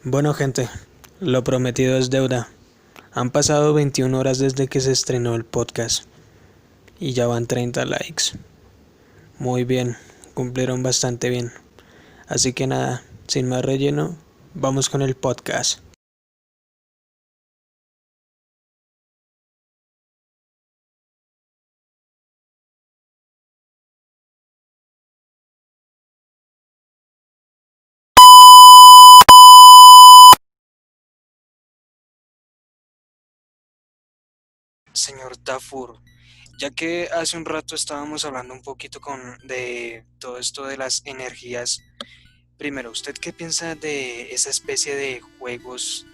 Bueno, gente, lo prometido es deuda. Han pasado 21 horas desde que se estrenó el podcast y ya van 30 likes. Muy bien, cumplieron bastante bien. Así que nada, sin más relleno, vamos con el podcast. Señor Tafur, ya que hace un rato estábamos hablando un poquito de todo esto de las energías, primero, ¿usted qué piensa de esa especie de juegos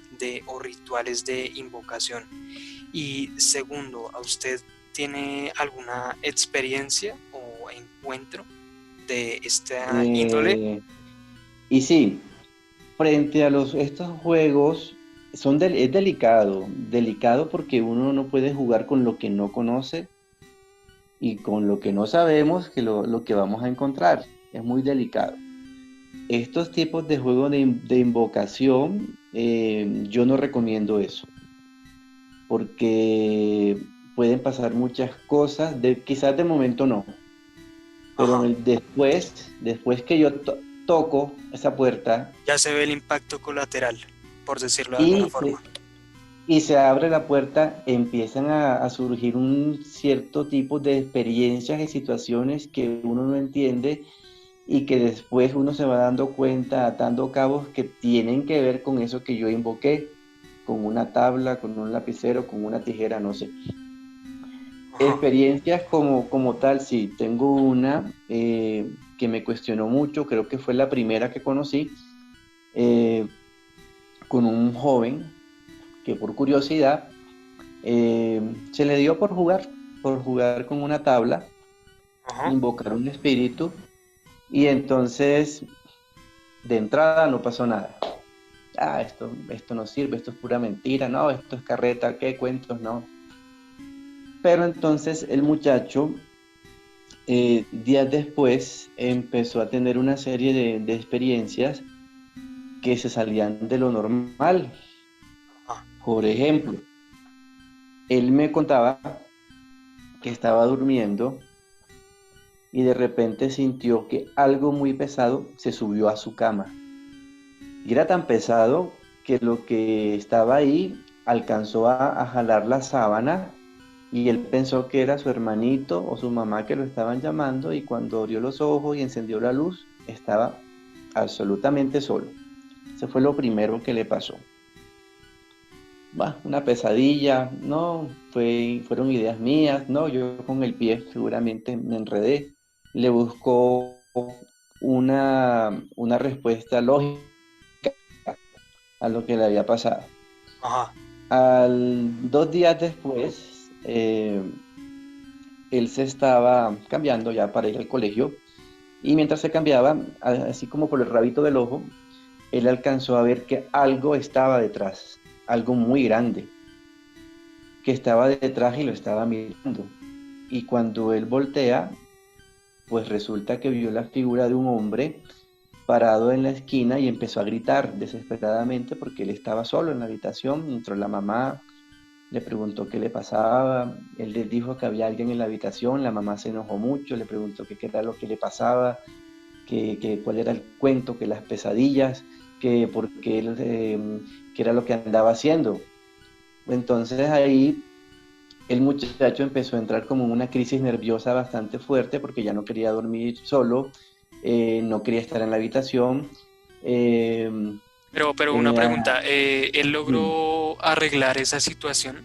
o rituales de invocación? Y segundo, ¿a usted tiene alguna experiencia o encuentro de esta índole? Eh, y sí, frente a estos juegos, es delicado porque uno no puede jugar con lo que no conoce y con lo que no sabemos que lo que vamos a encontrar. Es muy delicado. Estos tipos de juegos de invocación, yo no recomiendo eso, porque pueden pasar muchas cosas, quizás de momento no, pero Ajá, después que yo toco esa puerta, ya se ve el impacto colateral, por decirlo de alguna y forma. y se abre la puerta, empiezan a surgir un cierto tipo de experiencias y situaciones que uno no entiende y que después uno se va dando cuenta, atando cabos que tienen que ver con eso que yo invoqué, con una tabla, con un lapicero, con una tijera, no sé. Ajá, Experiencias como tal, sí, tengo una que me cuestionó mucho, creo que fue la primera que conocí, eh, con un joven que por curiosidad se le dio por jugar con una tabla, ajá, invocar un espíritu, y entonces de entrada no pasó nada. Ah, esto no sirve, esto es pura mentira, no, esto es carreta, qué cuentos, no. Pero entonces el muchacho, días después, empezó a tener una serie de experiencias que se salían de lo normal. ajá, Por ejemplo, él me contaba que estaba durmiendo y de repente sintió que algo muy pesado se subió a su cama. Y era tan pesado que lo que estaba ahí alcanzó a jalar la sábana y él pensó que era su hermanito o su mamá que lo estaban llamando y cuando abrió los ojos y encendió la luz, estaba absolutamente solo. Eso fue lo primero que le pasó. Bah, una pesadilla, no, fueron ideas mías, no, yo con el pie seguramente me enredé. Le buscó una respuesta lógica a lo que le había pasado. ajá, Al 2 días después, él se estaba cambiando ya para ir al colegio y mientras se cambiaba, así como por el rabito del ojo, él alcanzó a ver que algo estaba detrás, algo muy grande, que estaba detrás y lo estaba mirando. Y cuando él voltea, pues resulta que vio la figura de un hombre parado en la esquina y empezó a gritar desesperadamente porque él estaba solo en la habitación, entró la mamá. Le preguntó qué le pasaba, él le dijo que había alguien en la habitación, la mamá se enojó mucho, le preguntó qué era lo que le pasaba, cuál era el cuento, que las pesadillas, que por qué él, qué era lo que andaba haciendo. Entonces ahí el muchacho empezó a entrar como en una crisis nerviosa bastante fuerte porque ya no quería dormir solo, no quería estar en la habitación. eh, pero una eh, pregunta, ¿él Dime. logró arreglar esa situación?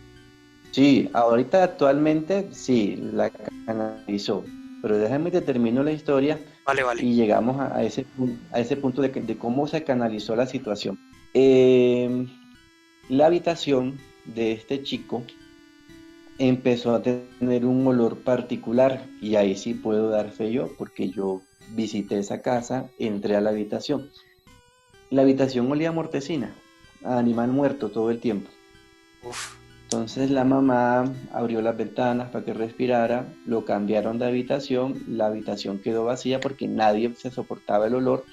Sí, ahorita actualmente sí, la canalizó, pero déjame que termino la historia Vale, vale. y llegamos a ese punto de cómo se canalizó la situación. Eh, la habitación de este chico empezó a tener un olor particular y ahí sí puedo dar fe yo porque yo visité esa casa, entré a la habitación. La habitación olía a mortecina, a animal muerto todo el tiempo. Uf, Entonces la mamá abrió las ventanas para que respirara, lo cambiaron de habitación, la habitación quedó vacía porque nadie se soportaba el olor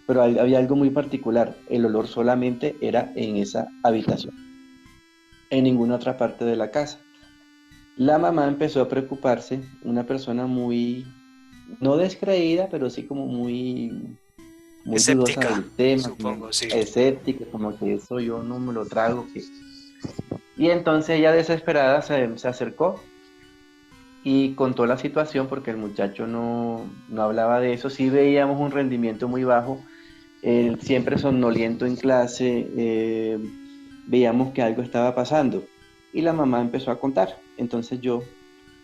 pero había algo muy particular, el olor solamente era en esa habitación, en ninguna otra parte de la casa. La mamá empezó a preocuparse, una persona muy, no descreída, pero sí como muy dudosa Escéptica, del tema, como supongo, sí. escéptica, como que eso yo no me lo trago. Y entonces ella desesperada se acercó y contó la situación porque el muchacho no hablaba de eso. Sí veíamos un rendimiento muy bajo, él siempre somnoliento en clase, veíamos que algo estaba pasando. Y la mamá empezó a contar. Entonces yo,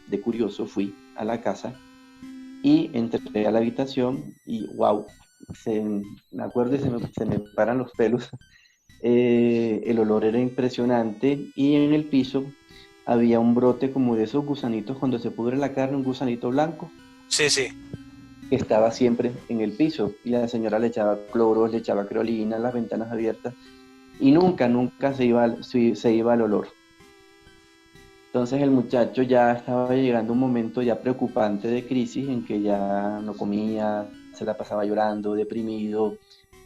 de curioso, fui a la casa y entré a la habitación y wow, me acuerdo y se me paran los pelos. El olor era impresionante y en el piso había un brote como de esos gusanitos cuando se pudre la carne, un gusanito blanco Sí, sí. que estaba siempre en el piso y la señora le echaba cloro, le echaba creolina, las ventanas abiertas y nunca se iba el olor. Entonces el muchacho ya estaba llegando a un momento ya preocupante de crisis en que ya no comía, se la pasaba llorando, deprimido.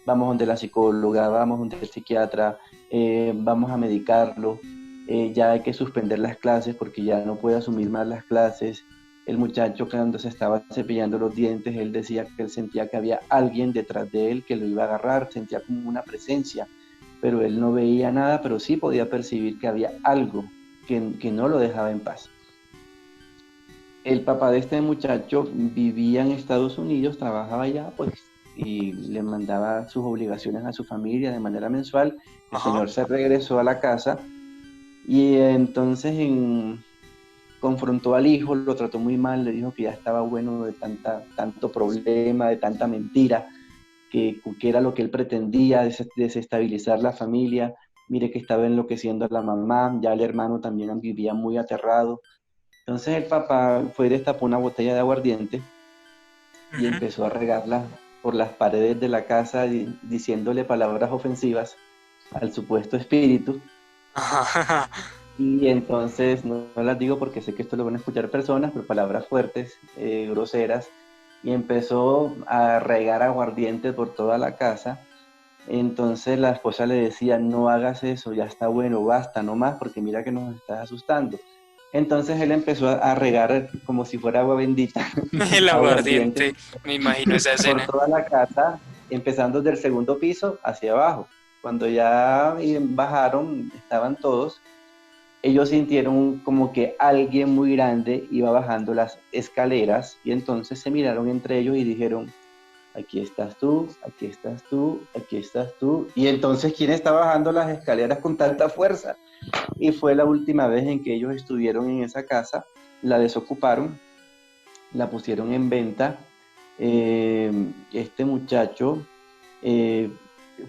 Vamos donde la psicóloga, vamos donde el psiquiatra, vamos a medicarlo, ya hay que suspender las clases porque ya no puede asumir más las clases. El muchacho cuando se estaba cepillando los dientes, él decía que él sentía que había alguien detrás de él que lo iba a agarrar, sentía como una presencia, pero él no veía nada, pero sí podía percibir que había algo que no lo dejaba en paz. El papá de este muchacho vivía en Estados Unidos, trabajaba allá, pues, y le mandaba sus obligaciones a su familia de manera mensual. El Ajá. señor se regresó a la casa y entonces confrontó al hijo, lo trató muy mal, le dijo que ya estaba bueno de tanto problema, de tanta mentira, que era lo que él pretendía, desestabilizar la familia. Mire que estaba enloqueciendo a la mamá, ya el hermano también vivía muy aterrado. Entonces el papá fue y destapó una botella de aguardiente y Ujú. empezó a regarla por las paredes de la casa diciéndole palabras ofensivas al supuesto espíritu. Ajá. Y entonces, no las digo porque sé que esto lo van a escuchar personas, pero palabras fuertes, groseras, y empezó a regar aguardiente por toda la casa. Entonces la esposa le decía, no hagas eso, ya está bueno, basta, no más, porque mira que nos estás asustando. Entonces él empezó a regar como si fuera agua bendita, El aguardiente, aguardiente, me imagino esa por escena. toda la casa, empezando desde el segundo piso hacia abajo. Cuando ya bajaron, estaban todos, ellos sintieron como que alguien muy grande iba bajando las escaleras y entonces se miraron entre ellos y dijeron, aquí estás tú, aquí estás tú, aquí estás tú. Y entonces, ¿quién está bajando las escaleras con tanta fuerza? Y fue la última vez en que ellos estuvieron en esa casa, la desocuparon, la pusieron en venta. Este muchacho eh,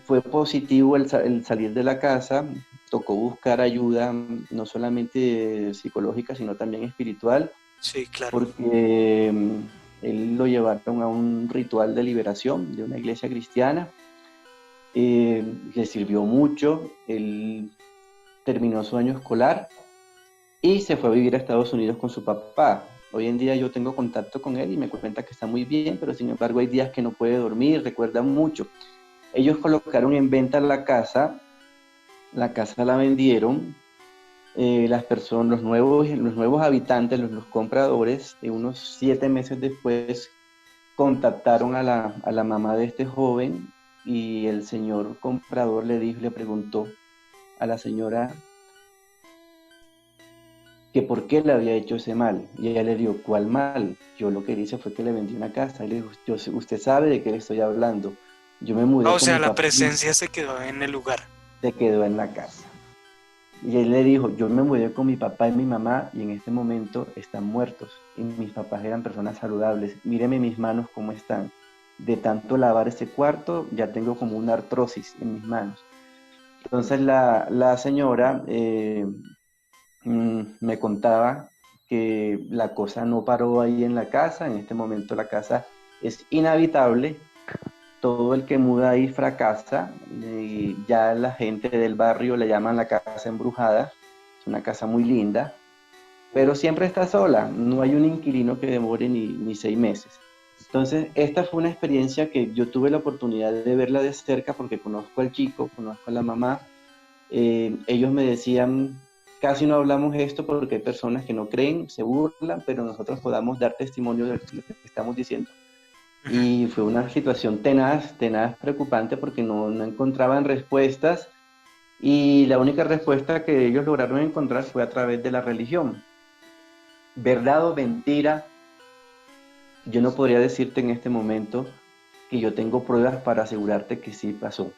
fue positivo el salir de la casa, tocó buscar ayuda, no solamente psicológica, sino también espiritual, Sí, claro. porque él lo llevaron a un ritual de liberación de una iglesia cristiana, le sirvió mucho, él terminó su año escolar y se fue a vivir a Estados Unidos con su papá. Hoy en día yo tengo contacto con él y me cuenta que está muy bien, pero sin embargo hay días que no puede dormir, recuerda mucho. Ellos colocaron en venta la casa la vendieron, las personas, los nuevos habitantes, los compradores, unos 7 meses después contactaron a la mamá de este joven y el señor comprador le preguntó a la señora que por qué le había hecho ese mal. Y ella le dijo, ¿cuál mal? Yo lo que hice fue que le vendí una casa. Y le dijo, usted sabe de qué le estoy hablando. Yo me Ah, mudé o con sea, mi la papá y presencia se quedó en el lugar. se quedó en la casa. Y él le dijo, yo me mudé con mi papá y mi mamá y en este momento están muertos. Y mis papás eran personas saludables. Míreme mis manos cómo están. De tanto lavar ese cuarto, ya tengo como una artrosis en mis manos. Entonces la señora me contaba que la cosa no paró ahí en la casa. En este momento la casa es inhabitable. Todo el que muda ahí fracasa y ya la gente del barrio le llaman la casa embrujada. Es una casa muy linda, pero siempre está sola. No hay un inquilino que demore ni 6 meses. Entonces, esta fue una experiencia que yo tuve la oportunidad de verla de cerca porque conozco al chico, conozco a la mamá. Ellos me decían, casi no hablamos esto porque hay personas que no creen, se burlan, pero nosotros podamos dar testimonio de lo que estamos diciendo. Ujú. Y fue una situación tenaz, tenaz, preocupante porque no encontraban respuestas y la única respuesta que ellos lograron encontrar fue a través de la religión. Verdad o mentira, yo no podría decirte en este momento que yo tengo pruebas para asegurarte que sí pasó.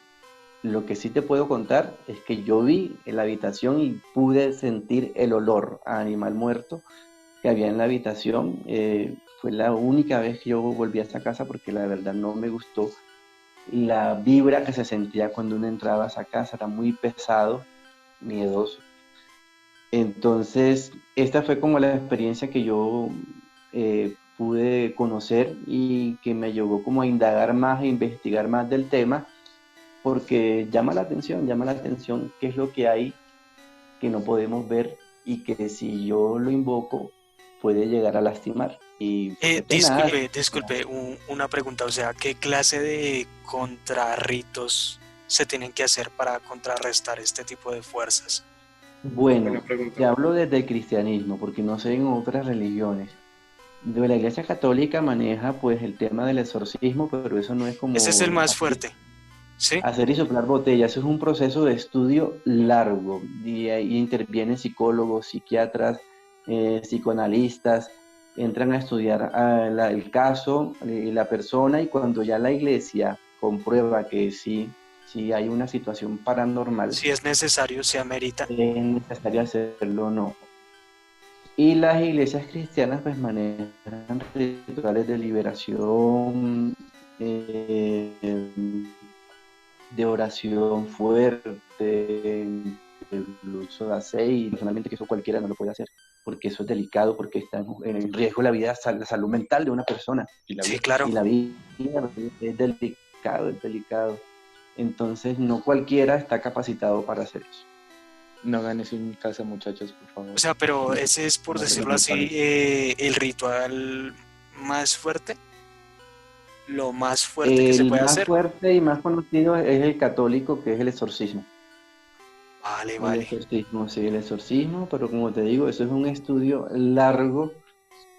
Lo que sí te puedo contar es que yo vi en la habitación y pude sentir el olor a animal muerto que había en la habitación. Fue la única vez que yo volví a esa casa porque la verdad no me gustó. La vibra que se sentía cuando uno entraba a esa casa era muy pesado, miedoso. Entonces, esta fue como la experiencia que yo pude conocer y que me llevó como a indagar más, a investigar más del tema, porque llama la atención qué es lo que hay que no podemos ver y que si yo lo invoco puede llegar a lastimar. Y fue tenaz. Disculpe, una pregunta, o sea, ¿qué clase de contrarritos se tienen que hacer para contrarrestar este tipo de fuerzas? Bueno, te hablo desde el cristianismo, porque no sé en otras religiones. De la Iglesia Católica maneja pues el tema del exorcismo, pero eso no es Ese es el como más fuerte, ¿sí? hacer y soplar botellas, eso es un proceso de estudio largo y ahí intervienen psicólogos, psiquiatras, psicoanalistas, entran a estudiar el caso y la persona y cuando ya la iglesia comprueba que sí hay una situación paranormal, Si es necesario, se amerita. es necesario hacerlo o no. Y las iglesias cristianas pues manejan rituales de liberación, de oración fuerte, el uso de aceite, personalmente que eso cualquiera no lo puede hacer, porque eso es delicado, porque está en riesgo la vida, la salud mental de una persona, Sí, claro. y la vida es delicado, es delicado. Entonces no cualquiera está capacitado para hacer eso. No hagan eso en casa, muchachos, por O favor. sea, pero ese es, por No se lo decirlo así, preparen. el ritual más fuerte, lo más fuerte que se El puede más hacer. fuerte y más conocido es el católico, que es el exorcismo. Vale, El vale. exorcismo, sí, el exorcismo, pero como te digo, eso es un estudio largo.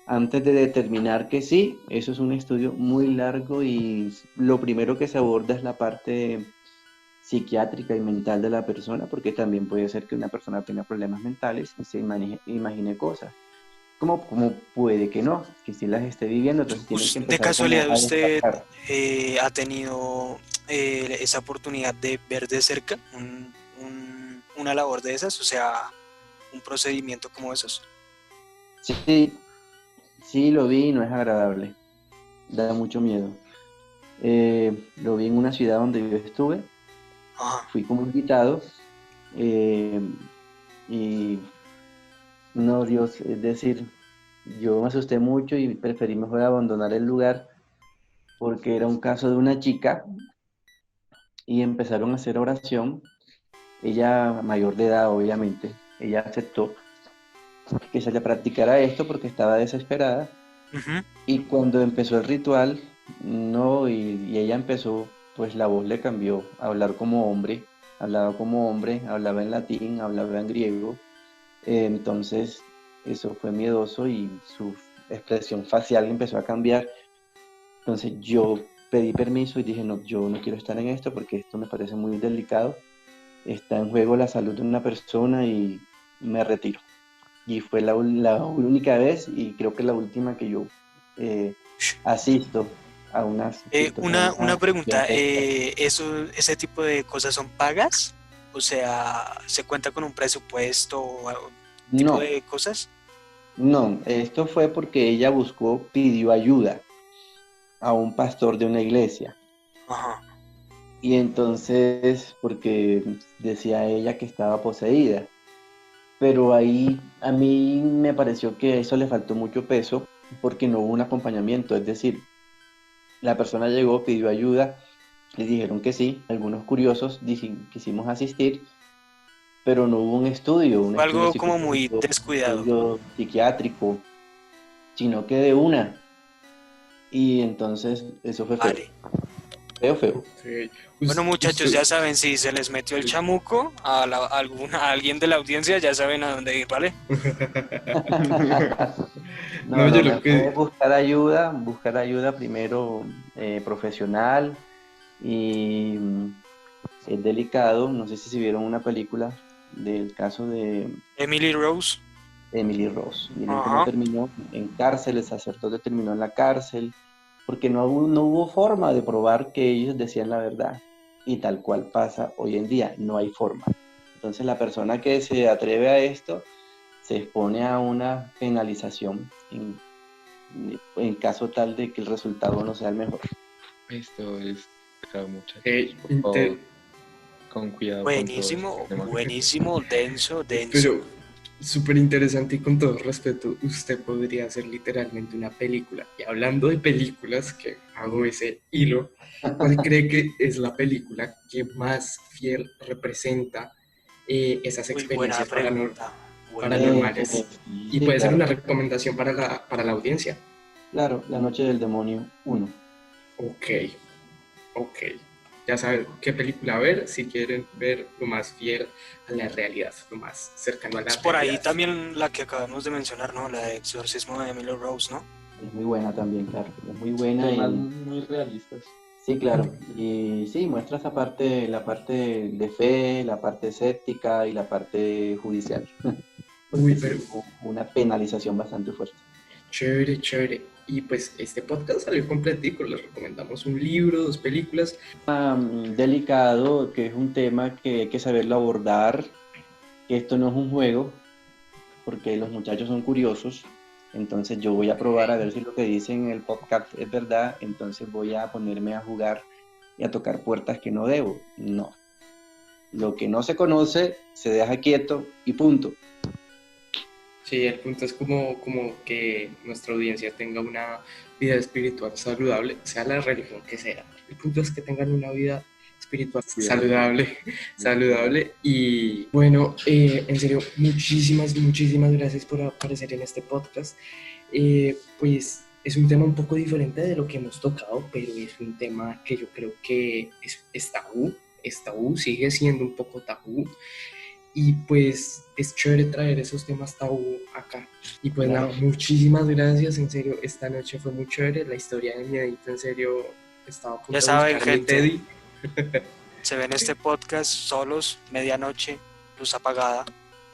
Antes de determinar que sí, eso es un estudio muy largo y lo primero que se aborda es la parte psiquiátrica y mental de la persona, porque también puede ser que una persona tenga problemas mentales y se imagine cosas. Como puede que no, que sí las esté viviendo, entonces tienen que De empezar como casualidad, a ¿usted descartar. ha tenido esa oportunidad de ver de cerca una labor de esas? O sea, un procedimiento como esos. Sí, sí lo vi y no es agradable, da mucho miedo. Lo vi en una ciudad donde yo estuve, Ajá. fui como invitado eh, y no, Dios, es decir, yo me asusté mucho y preferí mejor abandonar el lugar porque era un caso de una chica y empezaron a hacer oración. Ella, mayor de edad, obviamente, ella aceptó que se le practicara esto porque estaba desesperada. Ujú. Y cuando empezó el ritual, no, y ella empezó, pues la voz le cambió a hablar como hombre, hablaba en latín, hablaba en griego. Entonces, eso fue miedoso y su expresión facial empezó a cambiar. Entonces, yo pedí permiso y dije, no, yo no quiero estar en esto porque esto me parece muy delicado. Está en juego la salud de una persona y me retiro. Y fue la única vez y creo que la última que yo eh, asisto a Una sesión pregunta, de esta. ¿ese tipo de cosas son pagas? O sea, ¿se cuenta con un presupuesto o algún tipo No, de cosas? no, esto fue porque ella pidió ayuda a un pastor de una iglesia. Ajá. Y entonces, porque decía ella que estaba poseída. Pero ahí a mí me pareció que eso le faltó mucho peso porque no hubo un acompañamiento. Es decir, la persona llegó, pidió ayuda, le dijeron que sí. Algunos curiosos quisimos asistir, pero no hubo un Fue estudio algo como muy psicológico, un descuidado. estudio psiquiátrico, sino que de una. y entonces eso fue feo. Vale. Feo. Ok. Bueno, muchachos, Usted- ya saben, si se les metió el chamuco a alguien de la audiencia, ya saben a dónde ir, ¿vale? No, No, lo yo lo mejor que... es buscar ayuda primero profesional y es delicado. No sé si vieron una película del caso de Emily Rose. Emily Rose. Miren cómo Ajá. terminó en cárcel, el sacerdote terminó en la cárcel, porque no hubo forma de probar que ellos decían la verdad. Y tal cual pasa hoy en día, no hay forma. Entonces la persona que se atreve a esto se expone a una penalización en caso tal de que el resultado no sea el mejor. Esto es grave, muchachos. Ok, Por favor, con cuidado con todo Buenísimo, este tema. buenísimo, denso. Pero súper interesante y con todo respeto, usted podría hacer literalmente una película. Y hablando de películas, que hago ese hilo, ¿cuál cree que es la película que más fiel representa esas Uy, buena experiencias pregunta. Buena pregunta. paranormales? Y Sí, puede ser claro, una recomendación para la audiencia. claro, La Noche del Demonio 1. Ok, ok. Ya saben qué película ver si quieren ver lo más fiel a la realidad, lo más cercano a la Es por ahí realidad. también la que acabamos de mencionar, ¿no? La de Exorcismo de Emily Rose, ¿no? Es muy buena también, claro. Es muy buena Temas y muy realistas. sí, claro. Y sí, muestra esa parte, la parte de fe, la parte escéptica y la parte judicial. Uy, Porque sí pero hubo una penalización bastante fuerte. chévere, chévere. Y pues este podcast salió completico. Les recomendamos un libro, dos películas. Delicado, que es un tema que hay que saberlo abordar, que esto no es un juego, porque los muchachos son curiosos. Entonces yo voy a probar a ver si lo que dicen en el podcast es verdad. Entonces voy a ponerme a jugar y a tocar puertas que no debo. No. Lo que no se conoce se deja quieto y punto. Sí, el punto es como que nuestra audiencia tenga una vida espiritual saludable, sea la religión que sea. El punto es que tengan una vida espiritual saludable, saludable. Y bueno, en serio, muchísimas gracias por aparecer en este podcast. Pues es un tema un poco diferente de lo que hemos tocado, pero es un tema que yo creo que es tabú, sigue siendo un poco tabú. Y pues es chévere traer esos temas tabú acá. Y pues Claro. nada, muchísimas gracias, en serio, esta noche fue muy chévere. La historia de miedito, en serio, estaba a punto Ya de saben, buscar mi gente. Teddy. Se ven este podcast solos, medianoche, luz apagada.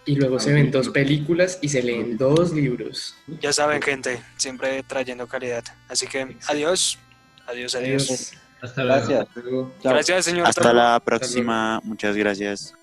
Y luego se ven dos películas y se leen dos libros. Ya saben, gente, siempre trayendo calidad. Así que Exacto. adiós, adiós, adiós. Adiós. Hasta luego. Gracias. Hasta luego. Chao. Gracias, señor Hasta Tafur. la luego. próxima. Muchas gracias.